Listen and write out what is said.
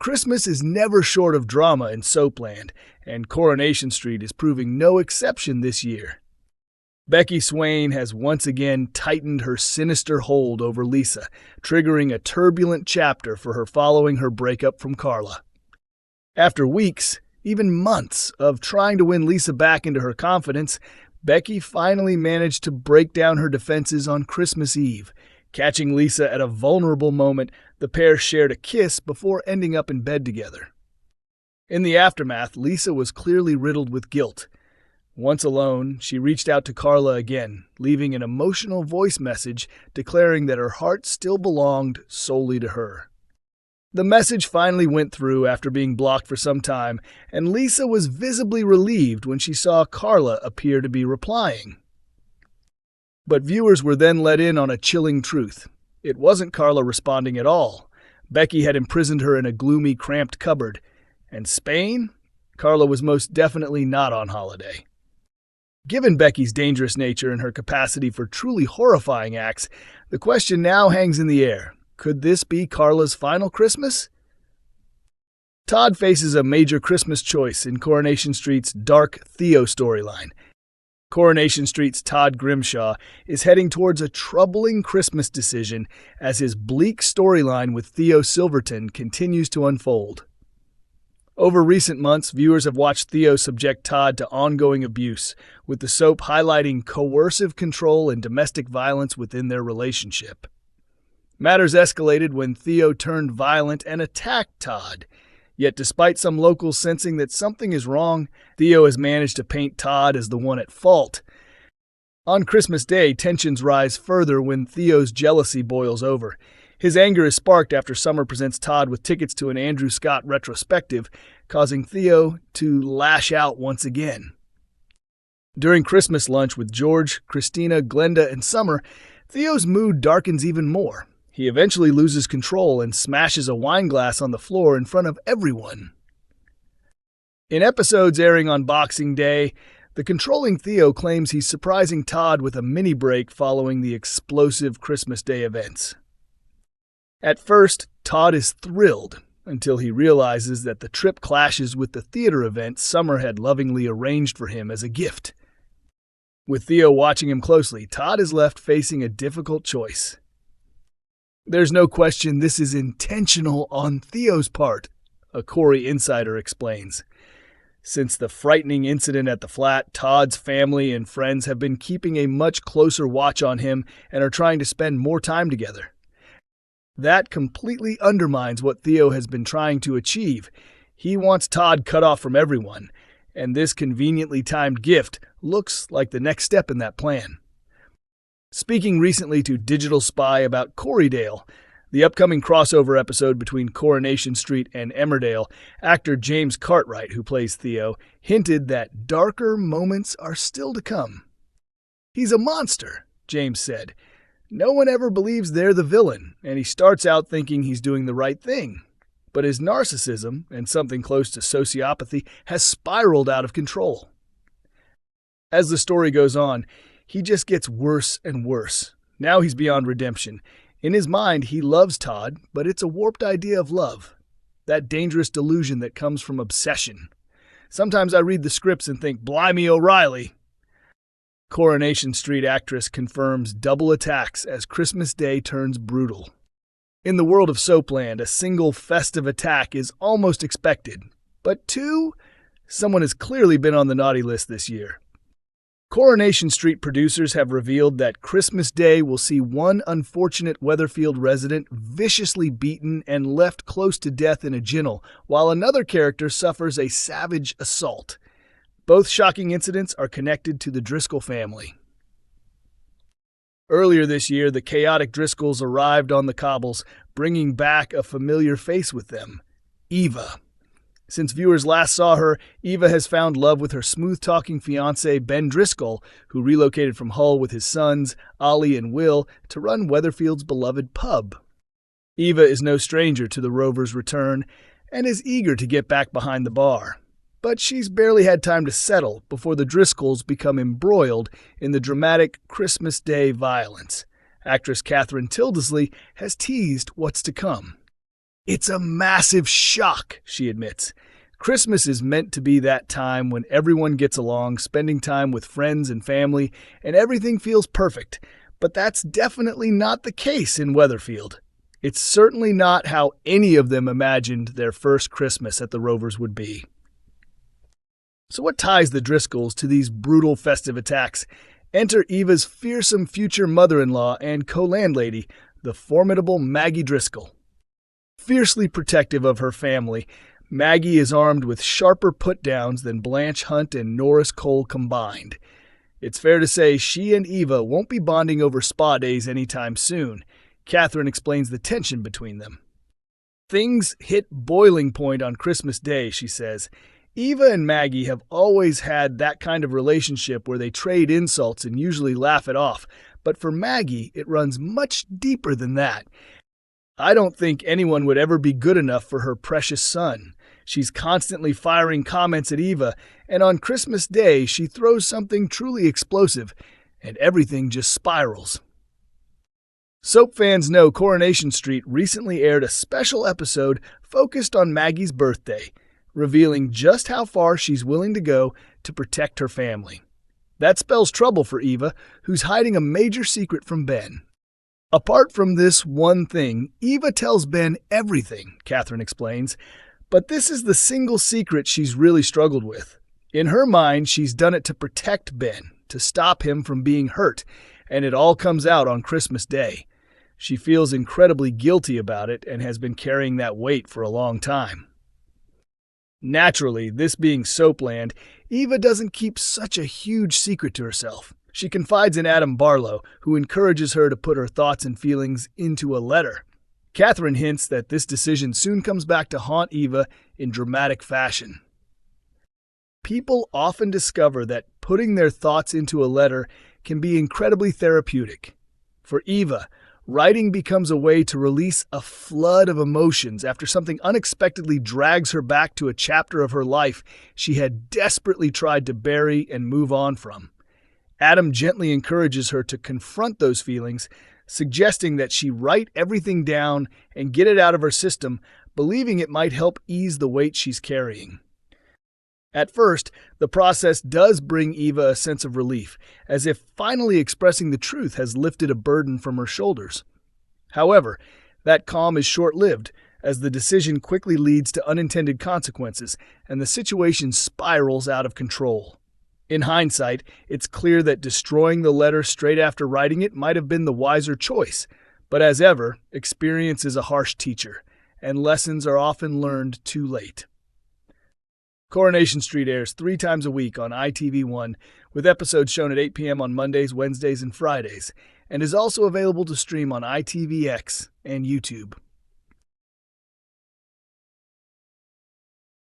Christmas is never short of drama in Soapland, and Coronation Street is proving no exception this year. Becky Swain has once again tightened her sinister hold over Lisa, triggering a turbulent chapter for her following her breakup from Carla. After weeks, even months, of trying to win Lisa back into her confidence, Becky finally managed to break down her defenses on Christmas Eve. Catching Lisa at a vulnerable moment, the pair shared a kiss before ending up in bed together. In the aftermath, Lisa was clearly riddled with guilt. Once alone, she reached out to Carla again, leaving an emotional voice message declaring that her heart still belonged solely to her. The message finally went through after being blocked for some time, and Lisa was visibly relieved when she saw Carla appear to be replying. But viewers were then let in on a chilling truth. It wasn't Carla responding at all. Becky had imprisoned her in a gloomy, cramped cupboard. And Spain? Carla was most definitely not on holiday. Given Becky's dangerous nature and her capacity for truly horrifying acts, the question now hangs in the air. Could this be Carla's final Christmas? Todd faces a major Christmas choice in Coronation Street's dark Theo storyline. Coronation Street's Todd Grimshaw is heading towards a troubling Christmas decision as his bleak storyline with Theo Silverton continues to unfold. Over recent months, viewers have watched Theo subject Todd to ongoing abuse, with the soap highlighting coercive control and domestic violence within their relationship. Matters escalated when Theo turned violent and attacked Todd. Yet despite some locals sensing that something is wrong, Theo has managed to paint Todd as the one at fault. On Christmas Day, tensions rise further when Theo's jealousy boils over. His anger is sparked after Summer presents Todd with tickets to an Andrew Scott retrospective, causing Theo to lash out once again. During Christmas lunch with George, Christina, Glenda, and Summer, Theo's mood darkens even more. He eventually loses control and smashes a wine glass on the floor in front of everyone. In episodes airing on Boxing Day, the controlling Theo claims he's surprising Todd with a mini break following the explosive Christmas Day events. At first, Todd is thrilled until he realizes that the trip clashes with the theater event Summer had lovingly arranged for him as a gift. With Theo watching him closely, Todd is left facing a difficult choice. There's no question this is intentional on Theo's part, a Corrie insider explains. Since the frightening incident at the flat, Todd's family and friends have been keeping a much closer watch on him and are trying to spend more time together. That completely undermines what Theo has been trying to achieve. He wants Todd cut off from everyone, and this conveniently timed gift looks like the next step in that plan. Speaking recently to Digital Spy about Corriedale, the upcoming crossover episode between Coronation Street and Emmerdale, actor James Cartwright, who plays Theo, hinted that darker moments are still to come. "He's a monster," James said. "No one ever believes they're the villain, and he starts out thinking he's doing the right thing. But his narcissism, and something close to sociopathy, has spiraled out of control." As the story goes on, he just gets worse and worse. Now he's beyond redemption. In his mind, he loves Todd, but it's a warped idea of love. That dangerous delusion that comes from obsession. Sometimes I read the scripts and think, "Blimey O'Reilly." Coronation Street actress confirms double attacks as Christmas Day turns brutal. In the world of Soapland, a single festive attack is almost expected. But two? Someone has clearly been on the naughty list this year. Coronation Street producers have revealed that Christmas Day will see one unfortunate Weatherfield resident viciously beaten and left close to death in a ginnel, while another character suffers a savage assault. Both shocking incidents are connected to the Driscoll family. Earlier this year, the chaotic Driscolls arrived on the cobbles, bringing back a familiar face with them, Eva. Since viewers last saw her, Eva has found love with her smooth-talking fiancé, Ben Driscoll, who relocated from Hull with his sons, Ollie and Will, to run Weatherfield's beloved pub. Eva is no stranger to the Rovers' return and is eager to get back behind the bar. But she's barely had time to settle before the Driscolls become embroiled in the dramatic Christmas Day violence. Actress Catherine Tildesley has teased what's to come. It's a massive shock, she admits. Christmas is meant to be that time when everyone gets along, spending time with friends and family, and everything feels perfect. But that's definitely not the case in Weatherfield. It's certainly not how any of them imagined their first Christmas at the Rovers would be. So what ties the Driscolls to these brutal festive attacks? Enter Eva's fearsome future mother-in-law and co-landlady, the formidable Maggie Driscoll. Fiercely protective of her family, Maggie is armed with sharper put-downs than Blanche Hunt and Norris Cole combined. It's fair to say she and Eva won't be bonding over spa days anytime soon. Catherine explains the tension between them. Things hit boiling point on Christmas Day, she says. Eva and Maggie have always had that kind of relationship where they trade insults and usually laugh it off, but for Maggie, it runs much deeper than that. I don't think anyone would ever be good enough for her precious son. She's constantly firing comments at Eva, and on Christmas Day, she throws something truly explosive, and everything just spirals. Soap fans know Coronation Street recently aired a special episode focused on Maggie's birthday, revealing just how far she's willing to go to protect her family. That spells trouble for Eva, who's hiding a major secret from Ben. Apart from this one thing, Eva tells Ben everything, Catherine explains, but this is the single secret she's really struggled with. In her mind, she's done it to protect Ben, to stop him from being hurt, and it all comes out on Christmas Day. She feels incredibly guilty about it and has been carrying that weight for a long time. Naturally, this being Soapland, Eva doesn't keep such a huge secret to herself. She confides in Adam Barlow, who encourages her to put her thoughts and feelings into a letter. Catherine hints that this decision soon comes back to haunt Eva in dramatic fashion. People often discover that putting their thoughts into a letter can be incredibly therapeutic. For Eva, writing becomes a way to release a flood of emotions after something unexpectedly drags her back to a chapter of her life she had desperately tried to bury and move on from. Adam gently encourages her to confront those feelings, suggesting that she write everything down and get it out of her system, believing it might help ease the weight she's carrying. At first, the process does bring Eva a sense of relief, as if finally expressing the truth has lifted a burden from her shoulders. However, that calm is short-lived, as the decision quickly leads to unintended consequences, and the situation spirals out of control. In hindsight, it's clear that destroying the letter straight after writing it might have been the wiser choice, but as ever, experience is a harsh teacher, and lessons are often learned too late. Coronation Street airs 3 times a week on ITV1, with episodes shown at 8 p.m. on Mondays, Wednesdays, and Fridays, and is also available to stream on ITVX and YouTube.